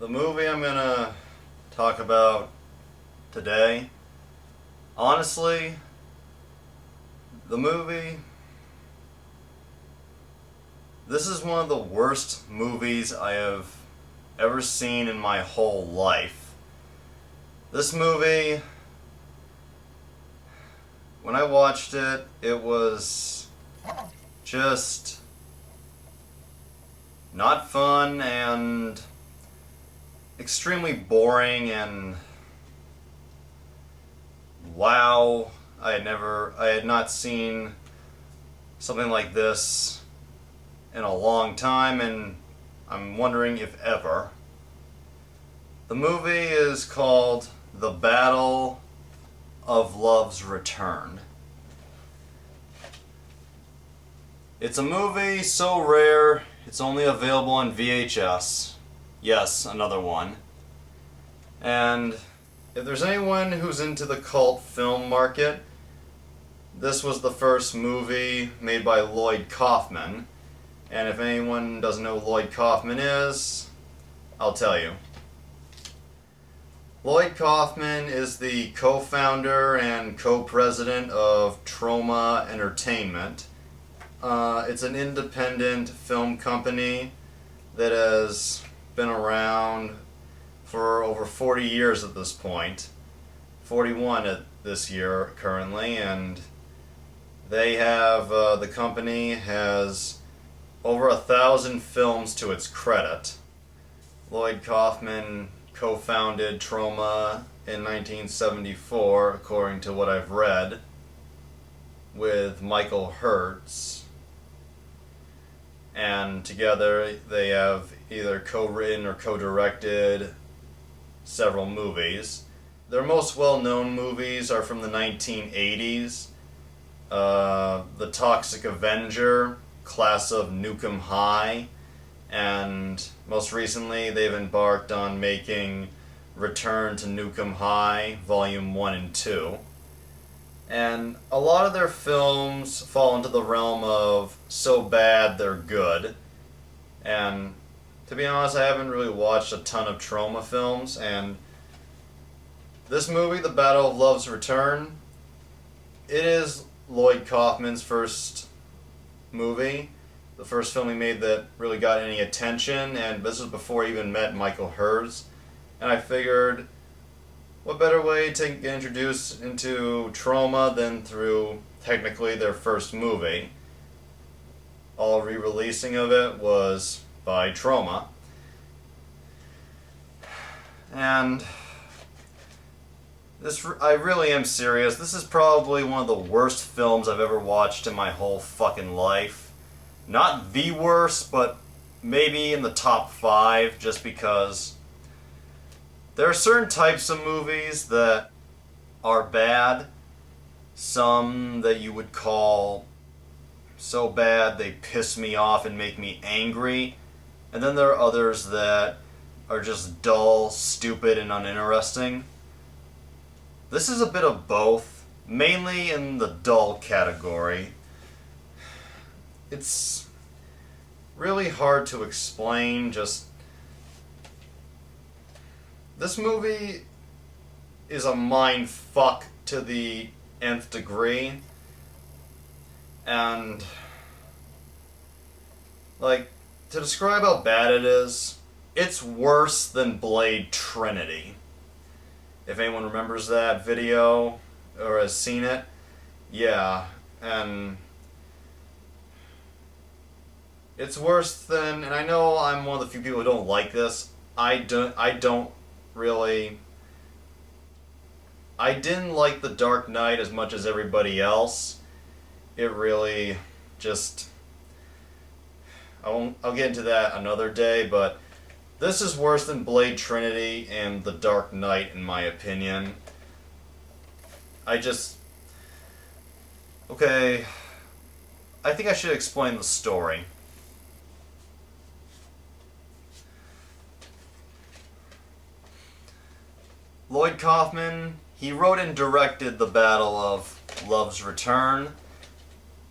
The movie I'm gonna talk about today, honestly, the movie, this is one of the worst movies I have ever seen in my whole life. This movie, when I watched it, it was just not fun and extremely boring, and wow, I had not seen something like this in a long time, and I'm wondering if ever. The movie is called The Battle of Love's Return. It's a movie so rare, it's only available on VHS. Yes, another one. And if there's anyone who's into the cult film market, this was the first movie made by Lloyd Kaufman. And if anyone doesn't know who Lloyd Kaufman is, I'll tell you. Lloyd Kaufman is the co-founder and co-president of Troma Entertainment. It's an independent film company that has been around for over 40 years at this point. 41 at this year currently, and they have, the company has over 1,000 films to its credit. Lloyd Kaufman co-founded Troma in 1974, according to what I've read, with Michael Hertz. And together they have either co-written or co-directed several movies. Their most well-known movies are from the 1980s. The Toxic Avenger, Class of Nukem High, and most recently they've embarked on making Return to Nukem High, Volume 1 and 2. And a lot of their films fall into the realm of so bad they're good. And to be honest, I haven't really watched a ton of Troma films, and this movie, The Battle of Love's Return, it is Lloyd Kaufman's first movie, the first film he made that really got any attention, and this was before he even met Michael Hertz. And I figured, what better way to get introduced into Troma than through technically their first movie. All re-releasing of it was by Troma. And I really am serious. This is probably one of the worst films I've ever watched in my whole fucking life. Not the worst, but maybe in the top 5, just because there are certain types of movies that are bad, some that you would call so bad they piss me off and make me angry, and then there are others that are just dull, stupid, and uninteresting. This is a bit of both, mainly in the dull category. It's really hard to explain, just this movie is a mind fuck to the nth degree, and like, to describe how bad it is, it's worse than Blade Trinity. If anyone remembers that video or has seen it, yeah, and it's worse than, and I know I'm one of the few people who don't like this. I didn't like The Dark Knight as much as everybody else. It really just, I'll get into that another day, but this is worse than Blade Trinity and The Dark Knight, in my opinion. Okay, I think I should explain the story. Lloyd Kaufman, he wrote and directed The Battle of Love's Return.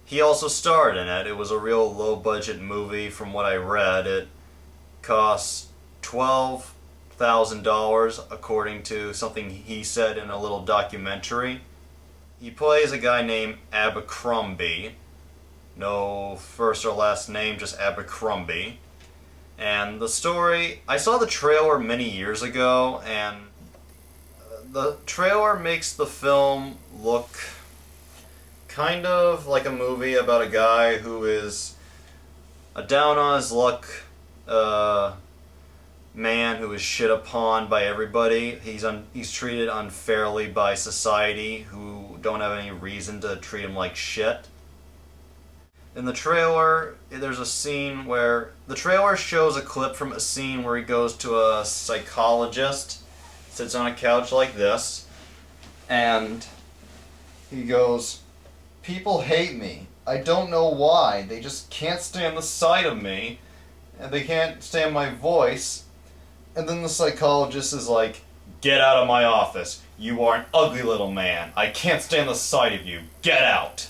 He also starred in it. It was a real low-budget movie from what I read. It cost $12 $100,000, according to something he said in a little documentary. He plays a guy named Abercrombie. No first or last name, just Abercrombie. And the story, I saw the trailer many years ago, and the trailer makes the film look kind of like a movie about a guy who is a down on his luck man who is shit upon by everybody. He's treated unfairly by society, who don't have any reason to treat him like shit. In the trailer, there's a scene where the trailer shows a clip from a scene where he goes to a psychologist, sits on a couch like this, and he goes, "People hate me. I don't know why. They just can't stand the sight of me, and they can't stand my voice." And then the psychologist is like, "Get out of my office. You are an ugly little man. I can't stand the sight of you. Get out."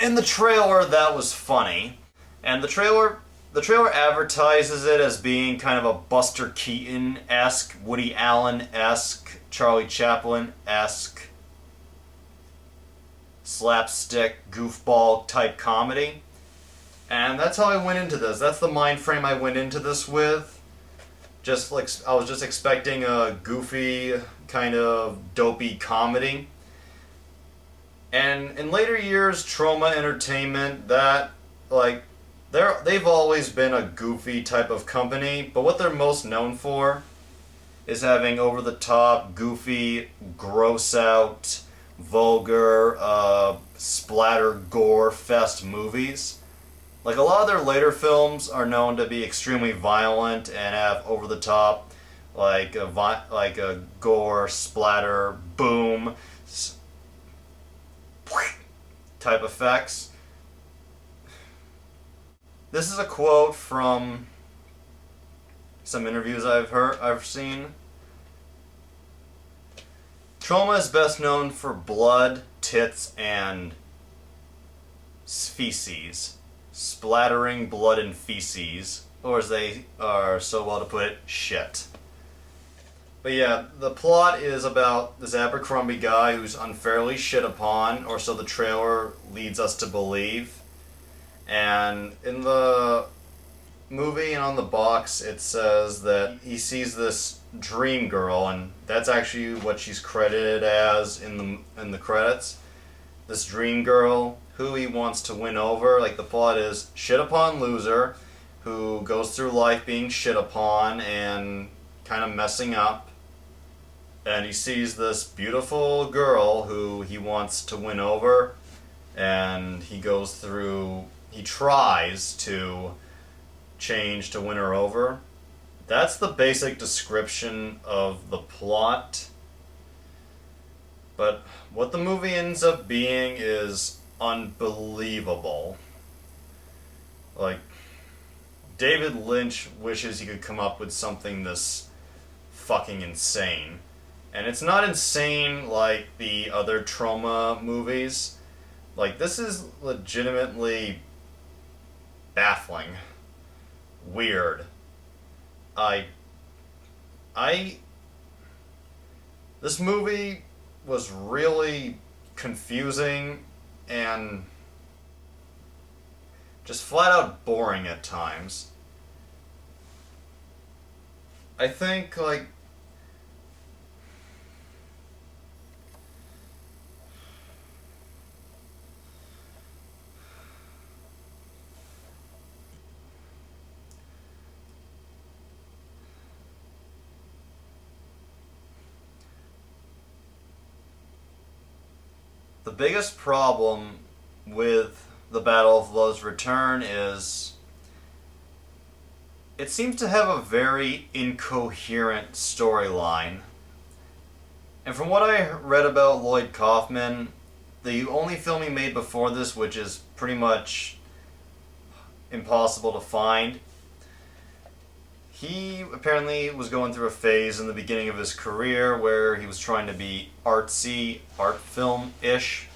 In the trailer, that was funny. And the trailer advertises it as being kind of a Buster Keaton-esque, Woody Allen-esque, Charlie Chaplin-esque, slapstick, goofball type comedy. And that's how I went into this. That's the mind frame I went into this with. Just like, I was just expecting a goofy, kind of dopey comedy. And in later years, Troma Entertainment, they've always been a goofy type of company, but what they're most known for is having over-the-top, goofy, gross-out, vulgar, splatter, gore-fest movies. Like, a lot of their later films are known to be extremely violent and have over-the-top, like a gore, splatter, boom type effects. This is a quote from some interviews I've seen. Troma is best known for blood, tits, and feces. Splattering blood and feces, or as they are so well to put it, shit. But yeah, the plot is about this Abercrombie guy who's unfairly shit upon, or so the trailer leads us to believe. And in the movie and on the box, it says that he sees this dream girl, and that's actually what she's credited as in the credits. This dream girl who he wants to win over. Like, the plot is shit upon loser who goes through life being shit upon and kind of messing up. And he sees this beautiful girl who he wants to win over, and he tries to change to win her over. That's the basic description of the plot. But what the movie ends up being is unbelievable. Like, David Lynch wishes he could come up with something this fucking insane. And it's not insane like the other Troma movies. Like, this is legitimately baffling. Weird. This movie was really confusing and just flat out boring at times. I think, like, the biggest problem with the Battle of Love's Return is it seems to have a very incoherent storyline. And from what I read about Lloyd Kaufman, the only film he made before this, which is pretty much impossible to find, he apparently was going through a phase in the beginning of his career where he was trying to be artsy, art film-ish.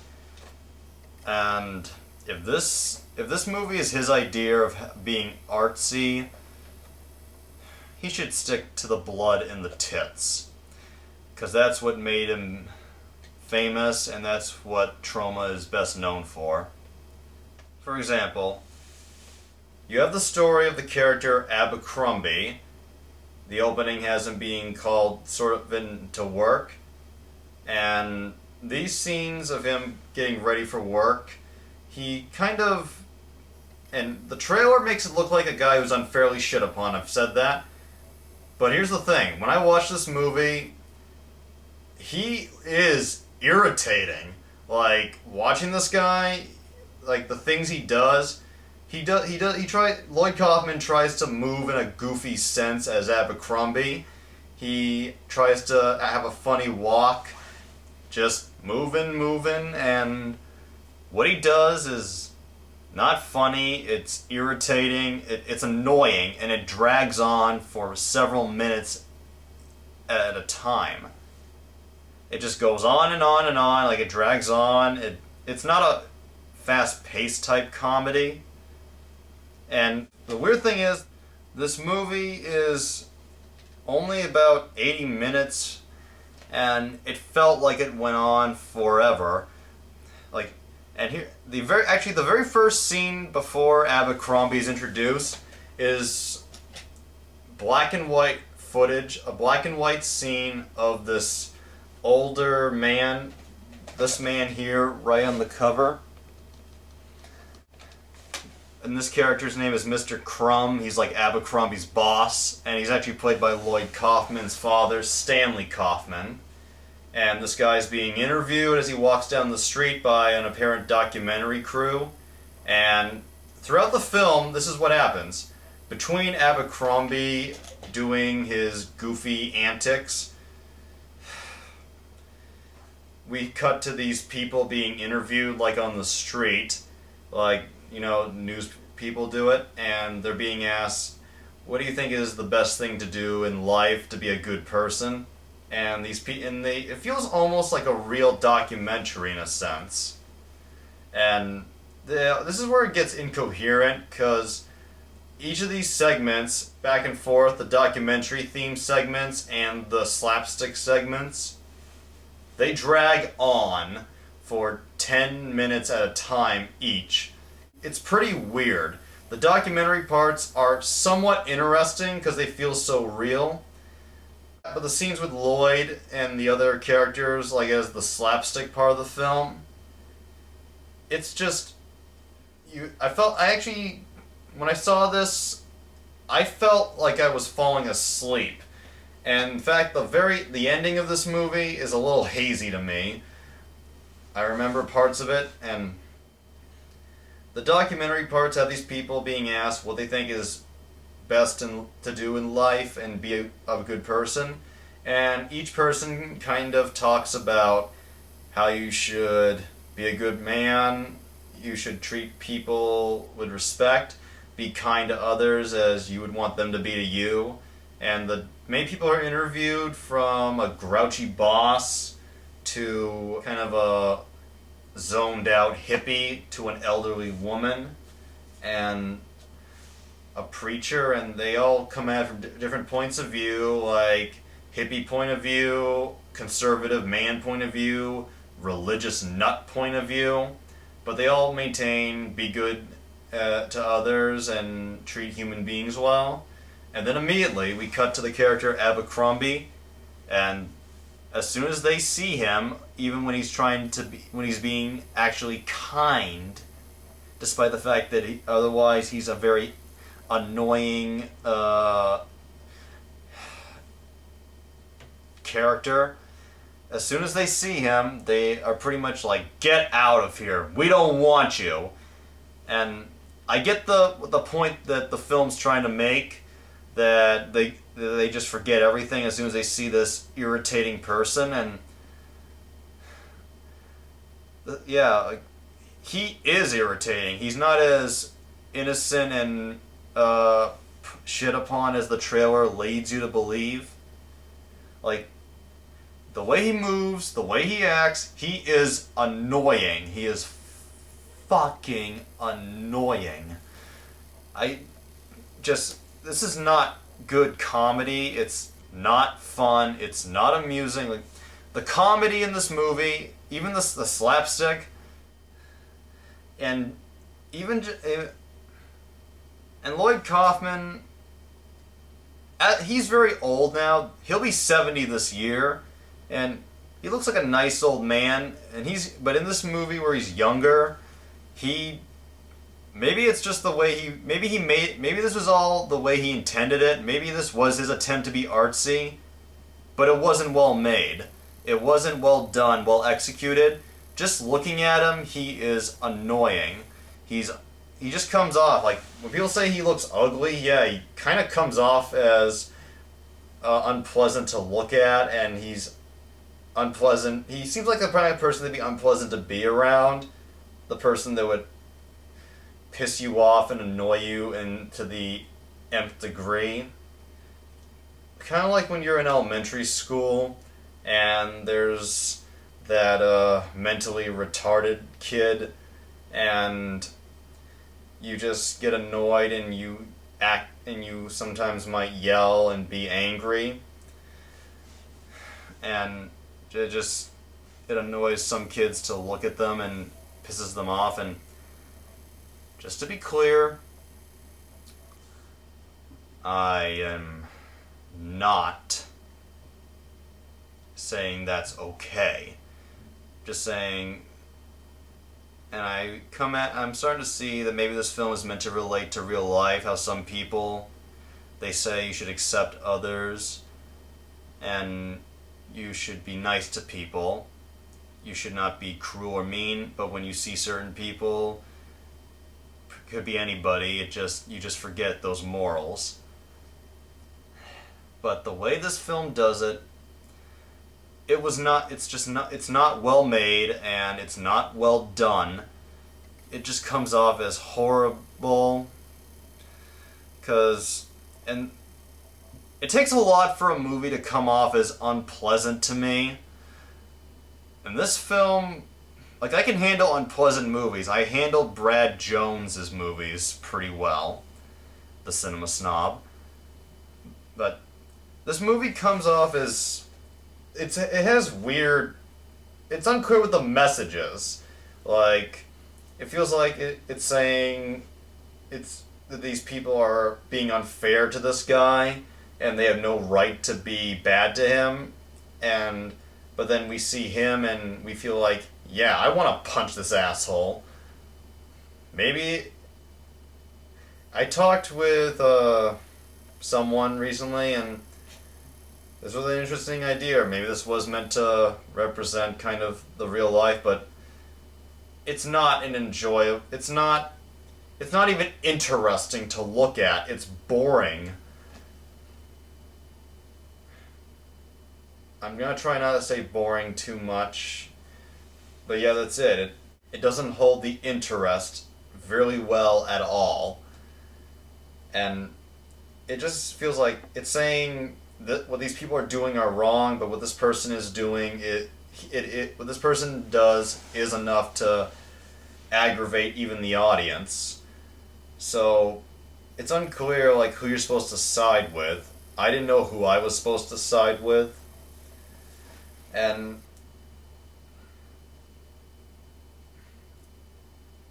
And if this movie is his idea of being artsy, he should stick to the blood and the tits. Because that's what made him famous, and that's what Troma is best known for. For example, you have the story of the character Abercrombie. The opening has him being called sort of into work, and these scenes of him getting ready for work, he kind of, and the trailer makes it look like a guy who's unfairly shit upon. I've said that. But here's the thing. When I watch this movie, he is irritating. Like, watching this guy, like, the things he does, Lloyd Kaufman tries to move in a goofy sense as Abercrombie. He tries to have a funny walk, just moving, and what he does is not funny, it's irritating, it's annoying, and it drags on for several minutes at a time. It just goes on and on and on, like it drags on. It's not a fast-paced type comedy. And the weird thing is, this movie is only about 80 minutes, and it felt like it went on forever. Like, and here, the very first scene before Abercrombie is introduced is black and white footage, a black and white scene of this older man, this man here, right on the cover. And this character's name is Mr. Crumb. He's like Abercrombie's boss, and he's actually played by Lloyd Kaufman's father, Stanley Kaufman. And this guy's being interviewed as he walks down the street by an apparent documentary crew. And throughout the film, this is what happens. Between Abercrombie doing his goofy antics, we cut to these people being interviewed, like on the street, like, you know, news people do it, and they're being asked, what do you think is the best thing to do in life to be a good person? And these it feels almost like a real documentary in a sense. And this is where it gets incoherent, because each of these segments, back and forth, the documentary theme segments and the slapstick segments, they drag on for 10 minutes at a time each. It's pretty weird. The documentary parts are somewhat interesting because they feel so real. But the scenes with Lloyd and the other characters, like as the slapstick part of the film, it's just, when I saw this, I felt like I was falling asleep. And in fact, the ending of this movie is a little hazy to me. I remember parts of it, and the documentary parts have these people being asked what they think is best to do in life and be a good person. And each person kind of talks about how you should be a good man, you should treat people with respect, be kind to others as you would want them to be to you. And the main people are interviewed, from a grouchy boss to kind of a zoned out hippie to an elderly woman and a preacher, and they all come at it from different points of view, like hippie point of view, conservative man point of view, religious nut point of view, but they all maintain be good to others and treat human beings well. And then immediately we cut to the character Abercrombie, and as soon as they see him, even when he's being actually kind, despite the fact that otherwise he's a very annoying character, as soon as they see him, they are pretty much like, get out of here, we don't want you. And I get the point that the film's trying to make, that they just forget everything as soon as they see this irritating person. And yeah, he is irritating. He's not as innocent and shit upon as the trailer leads you to believe. Like, the way he moves, the way he acts, he is annoying. He is fucking annoying. This is not good comedy. It's not fun. It's not amusing. Like, the comedy in this movie, even the slapstick, and even and Lloyd Kaufman, he's very old now. He'll be 70 this year, and he looks like a nice old man. And but in this movie where he's younger, maybe it's just the way maybe this was all the way he intended it. Maybe this was his attempt to be artsy, but it wasn't well made. It wasn't well done, well executed. Just looking at him, he is annoying. He just comes off like, when people say he looks ugly, yeah, he kind of comes off as unpleasant to look at, and he's unpleasant. He seems like the kind of person that'd be unpleasant to be around. The person that would piss you off and annoy you to the nth degree. Kind of like when you're in elementary school and there's that mentally retarded kid, and you just get annoyed and you act, and you sometimes might yell and be angry, and it annoys some kids to look at them and pisses them off. And just to be clear, I am not saying that's okay. Just saying, and I'm starting to see that maybe this film is meant to relate to real life, how some people, they say you should accept others, and you should be nice to people. You should not be cruel or mean, but when you see certain people, could be anybody, you just forget those morals. But the way this film does it, it's not well made, and it's not well done. It just comes off as horrible, and it takes a lot for a movie to come off as unpleasant to me. And this film, like, I can handle unpleasant movies. I handled Brad Jones's movies pretty well, the cinema snob. But this movie comes off as it's unclear what the message is. Like, it feels like it's saying that these people are being unfair to this guy, and they have no right to be bad to him. But then we see him and we feel like, yeah, I want to punch this asshole. Maybe I talked with someone recently, and this was an interesting idea. Maybe this was meant to represent kind of the real life, but it's not it's not even interesting to look at. It's boring. I'm gonna try not to say boring too much, but yeah, that's it. It doesn't hold the interest very well at all, and it just feels like it's saying that what these people are doing are wrong, but what this person is doing, what this person does is enough to aggravate even the audience. So it's unclear like who you're supposed to side with. I didn't know who I was supposed to side with. And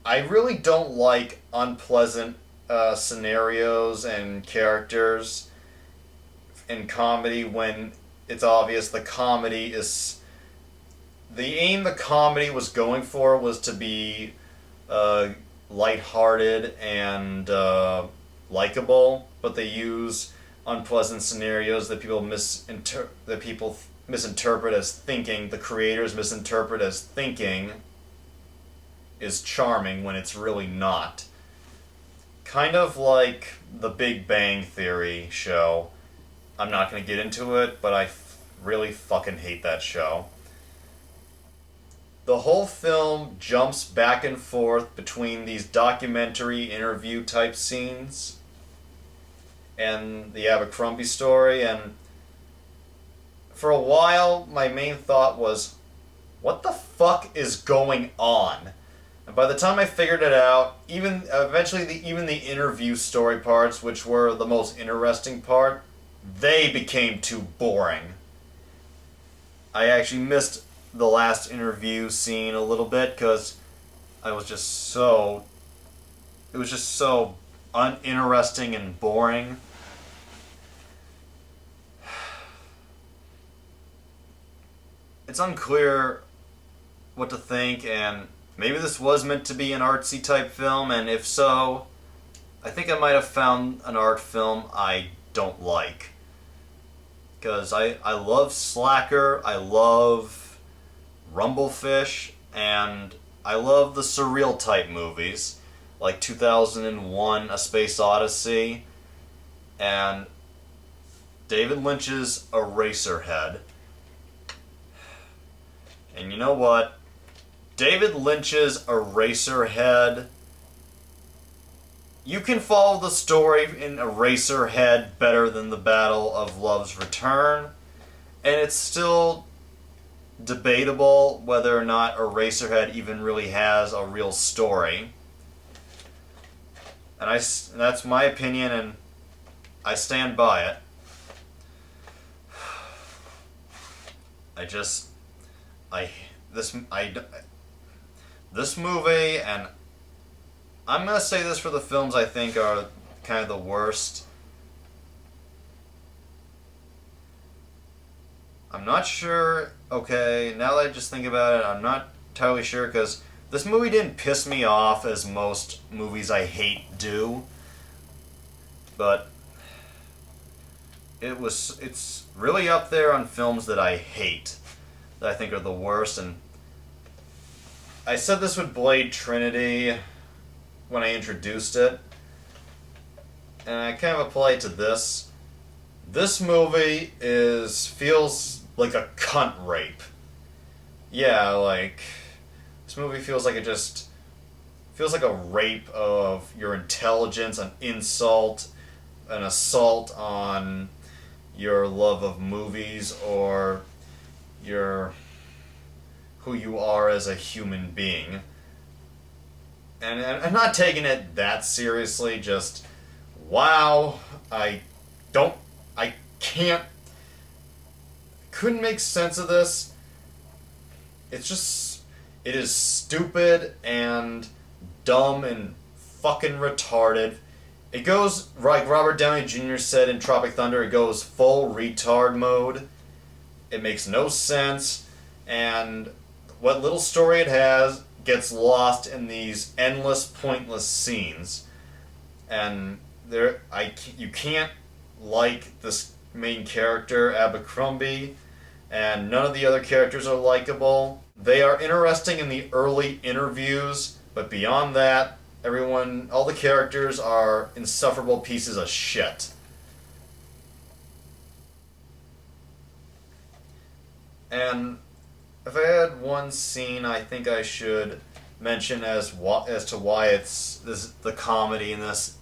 I really don't like unpleasant scenarios and characters in comedy when it's obvious the comedy was going for was to be lighthearted and likable, but they use unpleasant scenarios that people misinterpret as thinking, the creators misinterpret as thinking is charming when it's really not. Kind of like the Big Bang Theory show. I'm not going to get into it, but I really fucking hate that show. The whole film jumps back and forth between these documentary interview type scenes and the Abercrombie story, and for a while my main thought was, what the fuck is going on? And by the time I figured it out, even eventually even the interview story parts, which were the most interesting part, they became too boring. I actually missed the last interview scene a little bit because I was just so it was just so uninteresting and boring. It's unclear what to think, and maybe this was meant to be an artsy type film, and if so, I think I might have found an art film I don't like. Because I love Slacker, I love Rumblefish, and I love the surreal type movies, like 2001 A Space Odyssey, and David Lynch's Eraserhead. And you know what? David Lynch's Eraserhead, you can follow the story in Eraserhead better than the Battle of Love's Return, and it's still debatable whether or not Eraserhead even really has a real story. And that's my opinion, and I stand by it. This movie, and I'm gonna say this for the films I think are kind of the worst. I'm not sure. Okay, now that I just think about it, I'm not entirely sure because this movie didn't piss me off as most movies I hate do. But it's really up there on films that I hate, that I think are the worst. And I said this with Blade Trinity when I introduced it, and I kind of apply it to this. This movie feels like a cunt rape. Yeah, like this movie feels like feels like a rape of your intelligence, an insult, an assault on your love of movies or who you are as a human being. And I'm not taking it that seriously, just, wow, couldn't make sense of this. It is stupid and dumb and fucking retarded. It goes, like Robert Downey Jr. said in Tropic Thunder, it goes full retard mode. It makes no sense, and what little story it has gets lost in these endless, pointless scenes. And you can't like this main character, Abercrombie, and none of the other characters are likable. They are interesting in the early interviews, but beyond that, all the characters are insufferable pieces of shit. And if I had one scene I think I should mention as to why the comedy in this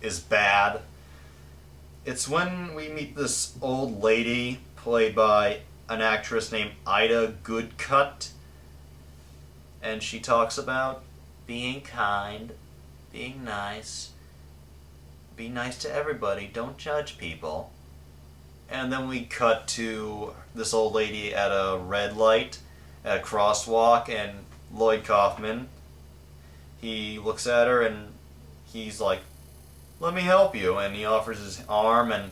is bad, it's when we meet this old lady played by an actress named Ida Goodcut, and she talks about being kind, being nice, be nice to everybody, don't judge people. And then we cut to this old lady at a red light, at a crosswalk, and Lloyd Kaufman, he looks at her and he's like, "Let me help you," and he offers his arm, and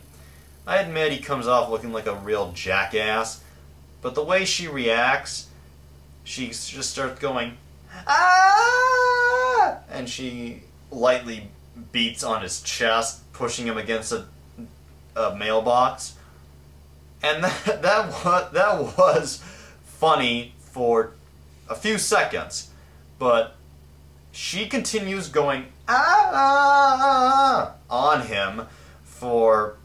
I admit he comes off looking like a real jackass, but the way she reacts, she just starts going, "Ah!" and she lightly beats on his chest, pushing him against a mailbox. And that was funny for a few seconds, but she continues going on him for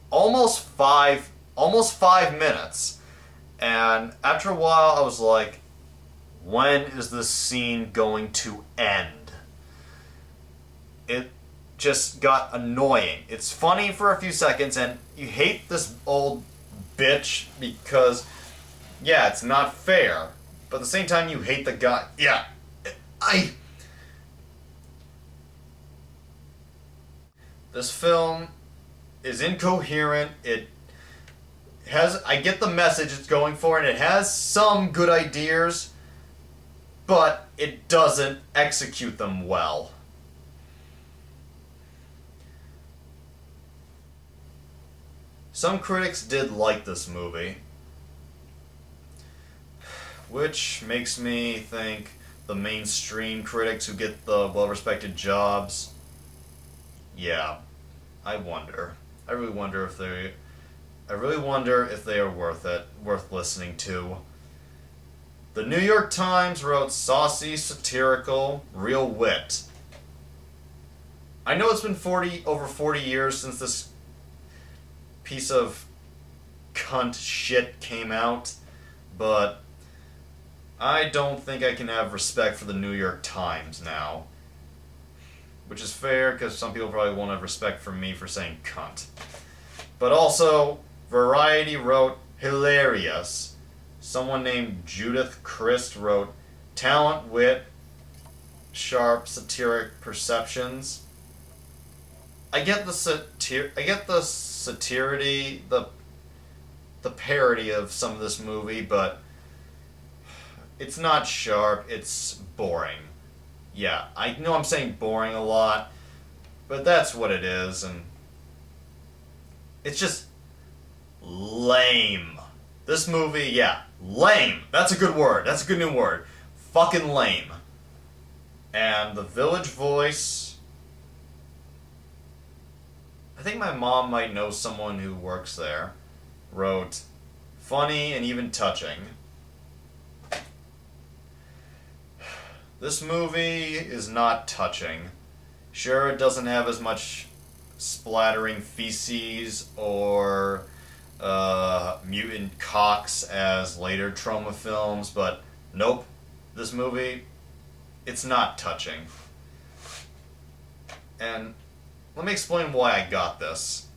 almost five minutes. And after a while I was like, when is this scene going to end? It just got annoying. It's funny for a few seconds and you hate this old bitch because, yeah, it's not fair. But at the same time, you hate the guy. Yeah. This film is incoherent. I get the message it's going for, and it has some good ideas, but it doesn't execute them well. Some critics did like this movie, which makes me think the mainstream critics who get the well-respected jobs, yeah, I really wonder if they are worth listening to. The New York Times wrote saucy, satirical, real wit. I know it's been over 40 years since this piece of cunt shit came out, but I don't think I can have respect for the New York Times now. Which is fair, because some people probably won't have respect for me for saying cunt. But also, Variety wrote hilarious. Someone named Judith Christ wrote talent, wit, sharp, satiric perceptions. I get the satirity, the parody of some of this movie, but it's not sharp, it's boring. Yeah, I know I'm saying boring a lot, but that's what it is, and it's just lame. This movie, yeah, lame. That's a good word. That's a good new word. Fucking lame. And the Village Voice, I think my mom might know someone who works there, wrote funny and even touching. This movie is not touching. Sure, it doesn't have as much splattering feces or mutant cocks as later Troma films, but nope. This movie, it's not touching. And let me explain why I got this.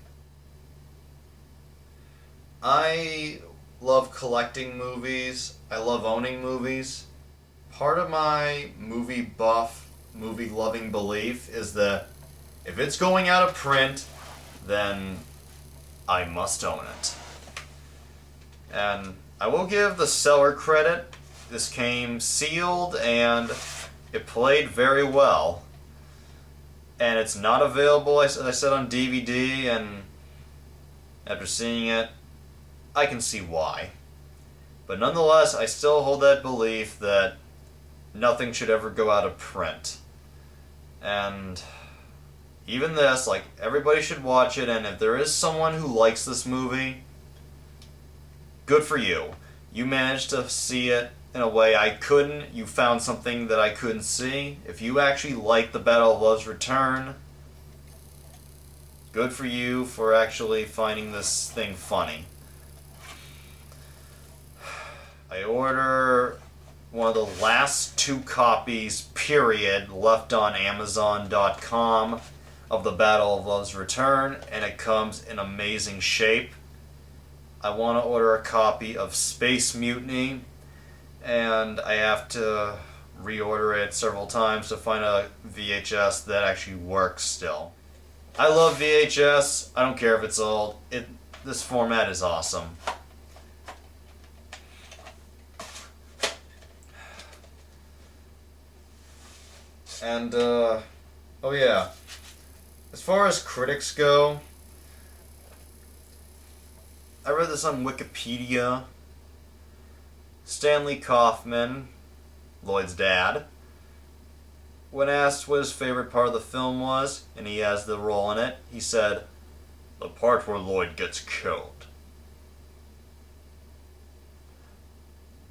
I love collecting movies. I love owning movies. Part of my movie buff, movie loving belief is that if it's going out of print, then I must own it. And I will give the seller credit. This came sealed and it played very well. And it's not available, as I said, on DVD, and after seeing it, I can see why. But nonetheless, I still hold that belief that nothing should ever go out of print. And even this, like, everybody should watch it, and if there is someone who likes this movie, good for you. You managed to see it in a way I couldn't. You found something that I couldn't see. If you actually like The Battle of Love's Return, good for you for actually finding this thing funny. I order one of the last 2 copies, period, left on Amazon.com of The Battle of Love's Return, and it comes in amazing shape. I want to order a copy of Space Mutiny, and I have to reorder it several times to find a VHS that actually works still. I love VHS. I don't care if it's old. This format is awesome. And, oh yeah, as far as critics go, I read this on Wikipedia. Stanley Kaufman, Lloyd's dad, when asked what his favorite part of the film was, and he has the role in it, he said, "The part where Lloyd gets killed."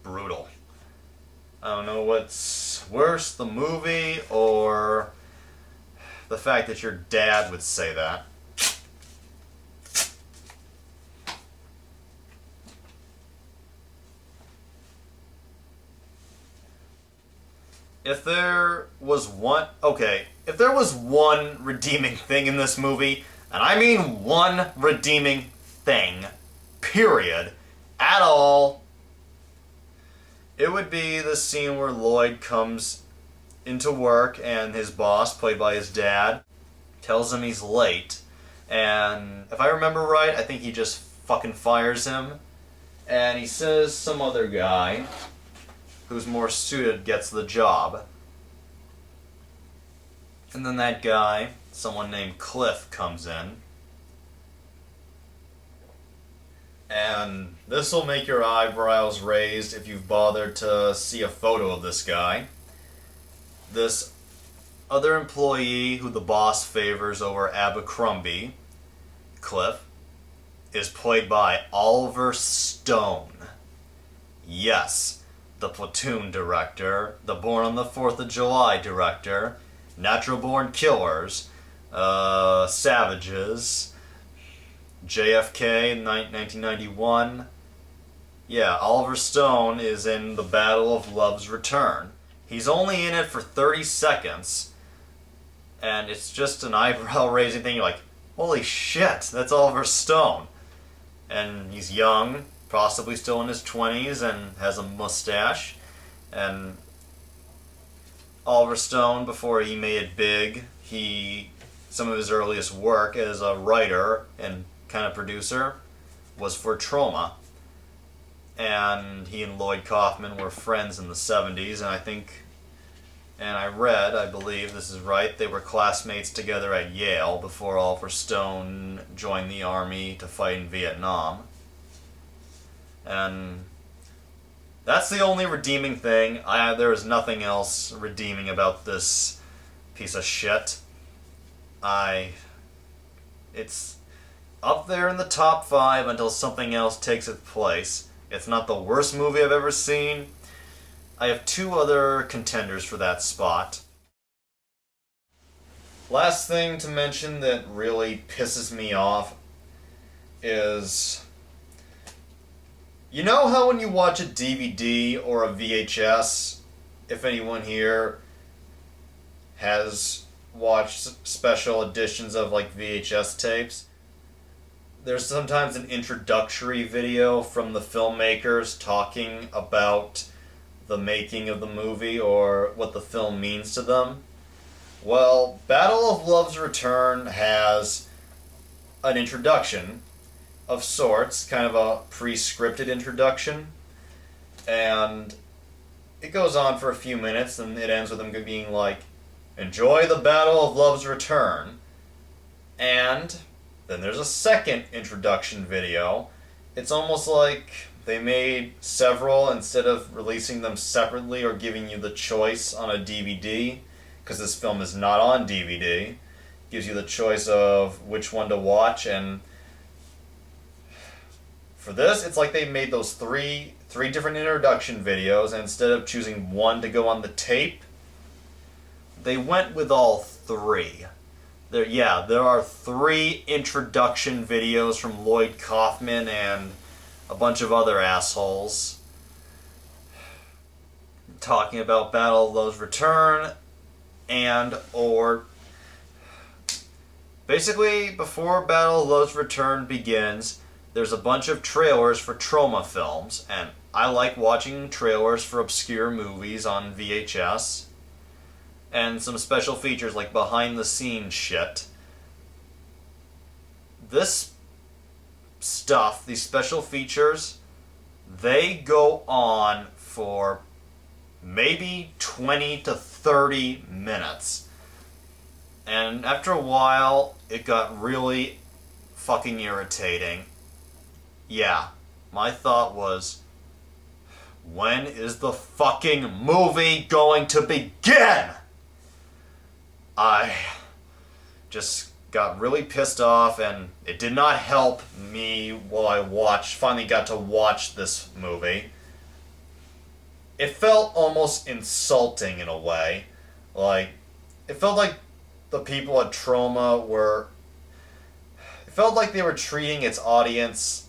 Brutal. I don't know what's worse, the movie or the fact that your dad would say that. If there was one redeeming thing in this movie, and I mean one redeeming thing, period, at all, it would be the scene where Lloyd comes into work, and his boss, played by his dad, tells him he's late. And if I remember right, I think he just fucking fires him. And he says some other guy who's more suited gets the job. And then that guy, someone named Cliff, comes in. And this will make your eyebrows raised if you've bothered to see a photo of this guy. This other employee who the boss favors over Abercrombie, Cliff, is played by Oliver Stone. Yes, the Platoon director, the Born on the 4th of July director, Natural Born Killers, Savages, JFK in 1991. Yeah, Oliver Stone is in The Battle of Love's Return. He's only in it for 30 seconds, and it's just an eyebrow-raising thing. You're like, holy shit, that's Oliver Stone. And he's young, possibly still in his 20s, and has a mustache. And Oliver Stone, before he made it big, some of his earliest work as a writer and kind of producer was for Troma. And he and Lloyd Kaufman were friends in the 70s, and I believe this is right, they were classmates together at Yale before Oliver Stone joined the army to fight in Vietnam. And that's the only redeeming thing. There is nothing else redeeming about this piece of shit. It's up there in the top 5 until something else takes its place. It's not the worst movie I've ever seen. I have 2 other contenders for that spot. Last thing to mention that really pisses me off is, you know how when you watch a DVD or a VHS, if anyone here has watched special editions of like VHS tapes, there's sometimes an introductory video from the filmmakers talking about the making of the movie or what the film means to them. Well, Battle of Love's Return has an introduction of sorts, kind of a pre-scripted introduction, and it goes on for a few minutes, and it ends with them being like, enjoy the Battle of Love's Return. And then there's a second introduction video. It's almost like they made several instead of releasing them separately or giving you the choice on a DVD, because this film is not on DVD. It gives you the choice of which one to watch, and for this, it's like they made those three different introduction videos, and instead of choosing one to go on the tape, they went with all 3. There are 3 introduction videos from Lloyd Kaufman and a bunch of other assholes talking about Battle of Love's Return or basically before Battle of Love's Return begins, there's a bunch of trailers for Troma films, and I like watching trailers for obscure movies on VHS, and some special features like behind the scenes shit. This stuff, these special features, they go on for maybe 20 to 30 minutes. And after a while, it got really fucking irritating. Yeah, my thought was, when is the fucking movie going to begin? I just got really pissed off, and it did not help me while I finally got to watch this movie. It felt almost insulting in a way. Like, it felt like the people at Troma it felt like they were treating its audience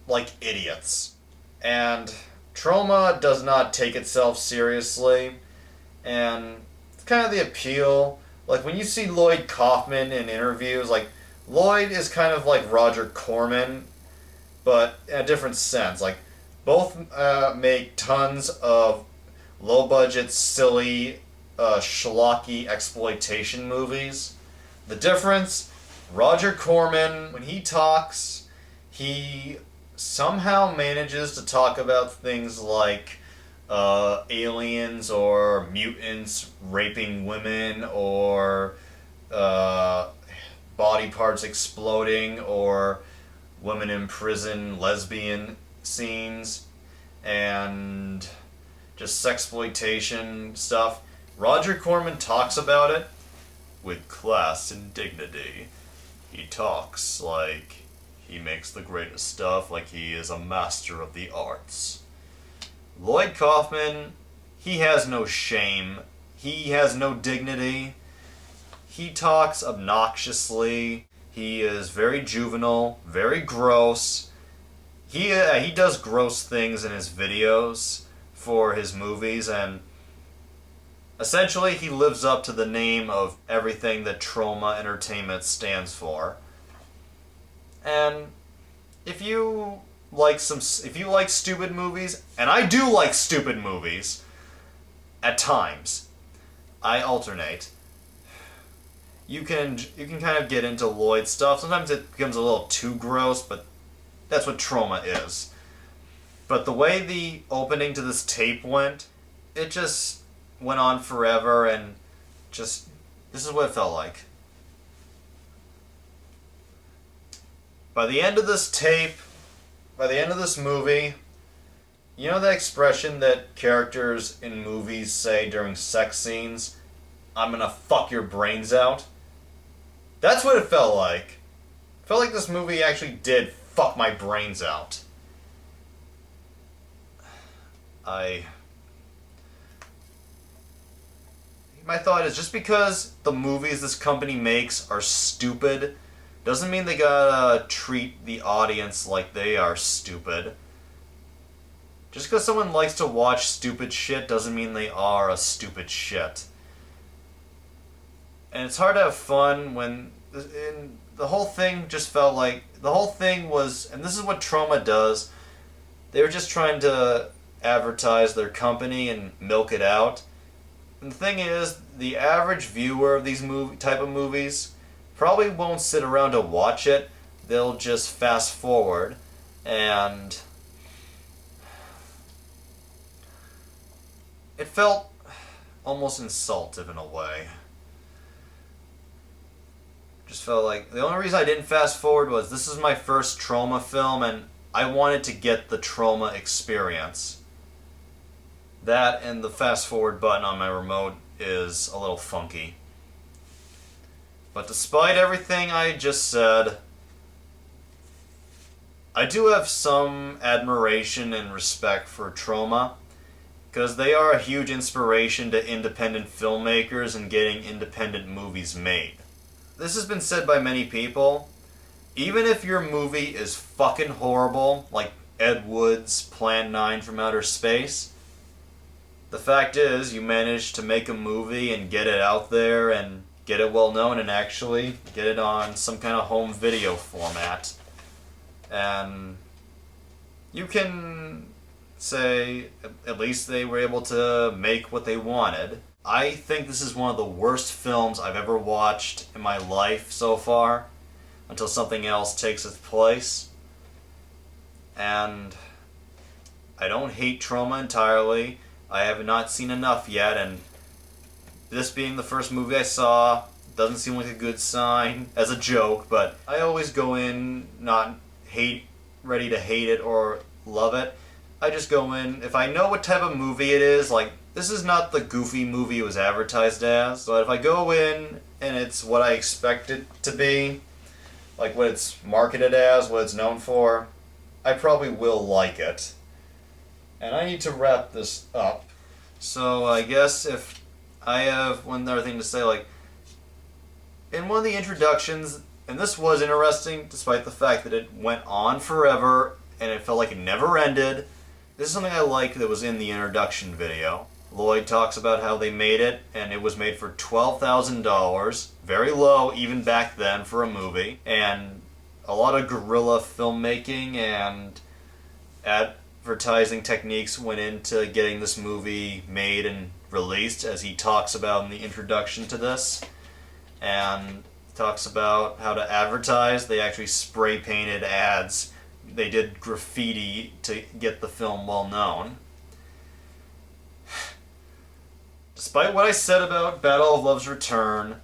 like idiots. And Troma does not take itself seriously, and it's kind of the appeal. Like, when you see Lloyd Kaufman in interviews, like, Lloyd is kind of like Roger Corman, but in a different sense. Like, both make tons of low-budget, silly schlocky exploitation movies. The difference, Roger Corman, when he talks, he somehow manages to talk about things like aliens or mutants raping women or body parts exploding or women in prison, lesbian scenes, and just sexploitation stuff. Roger Corman talks about it with class and dignity. He talks like he makes the greatest stuff, like he is a master of the arts. Lloyd Kaufman, he has no shame. He has no dignity. He talks obnoxiously. He is very juvenile, very gross. He does gross things in his videos for his movies, and essentially he lives up to the name of everything that Troma Entertainment stands for. And if you like stupid movies, and I do like stupid movies at times, I alternate. You can kind of get into Lloyd stuff. Sometimes it becomes a little too gross, but that's what Troma is. But the way the opening to this tape went, it just went on forever, and just, this is what it felt like. By the end of this tape, by the end of this movie, you know that expression that characters in movies say during sex scenes? I'm gonna fuck your brains out? That's what it felt like. It felt like this movie actually did fuck my brains out. My thought is, just because the movies this company makes are stupid doesn't mean they gotta treat the audience like they are stupid. Just because someone likes to watch stupid shit doesn't mean they are a stupid shit. And it's hard to have fun when the whole thing just felt like, the whole thing was, and this is what Troma does, they were just trying to advertise their company and milk it out. And the thing is, the average viewer of these type of movies probably won't sit around to watch it. They'll just fast forward, and it felt almost insultive in a way. Just felt like the only reason I didn't fast forward was this is my first Troma film, and I wanted to get the Troma experience. That and the fast forward button on my remote is a little funky. But despite everything I just said, I do have some admiration and respect for Troma, because they are a huge inspiration to independent filmmakers and getting independent movies made. This has been said by many people. Even if your movie is fucking horrible, like Ed Wood's Plan 9 from Outer Space, the fact is, you managed to make a movie and get it out there and get it well known and actually get it on some kind of home video format. And you can say at least they were able to make what they wanted. I think this is one of the worst films I've ever watched in my life so far, until something else takes its place. And I don't hate Troma entirely. I have not seen enough yet, and this being the first movie I saw doesn't seem like a good sign as a joke, but I always go in not ready to hate it or love it. I just go in, if I know what type of movie it is, like, this is not the goofy movie it was advertised as, but if I go in and it's what I expect it to be, like what it's marketed as, what it's known for, I probably will like it. And I need to wrap this up. So I guess if I have one other thing to say, like, in one of the introductions, and this was interesting despite the fact that it went on forever and it felt like it never ended, this is something I like that was in the introduction video. Lloyd talks about how they made it, and it was made for $12,000, very low even back then for a movie, and a lot of guerrilla filmmaking and advertising techniques went into getting this movie made and released, as he talks about in the introduction to this, and talks about how to advertise. They actually spray painted ads. They did graffiti to get the film well known. Despite what I said about Battle of Love's Return,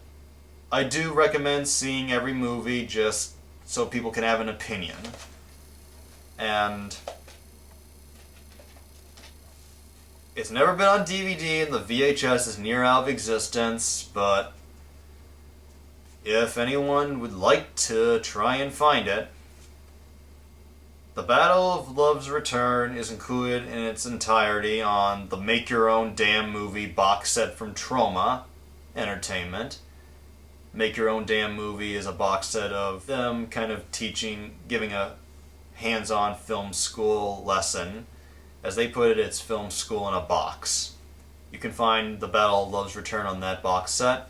I do recommend seeing every movie just so people can have an opinion. And it's never been on DVD and the VHS is near out of existence, but if anyone would like to try and find it, the Battle of Love's Return is included in its entirety on the Make Your Own Damn Movie box set from Troma Entertainment. Make Your Own Damn Movie is a box set of them kind of giving a hands-on film school lesson. As they put it, it's film school in a box. You can find the Battle of Love's Return on that box set.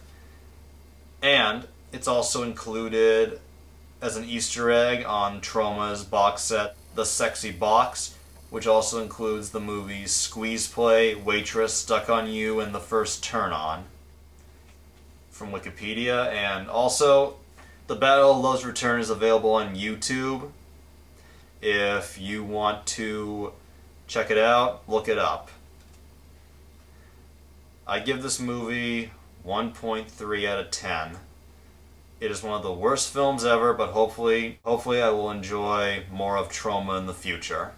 And it's also included as an Easter egg on Troma's box set, The Sexy Box, which also includes the movies Squeeze Play, Waitress, Stuck on You, and The First Turn On from Wikipedia. And also, the Battle of Love's Return is available on YouTube. If you want to check it out, look it up. I give this movie 1.3 out of 10. It is one of the worst films ever, but hopefully I will enjoy more of Troma in the future.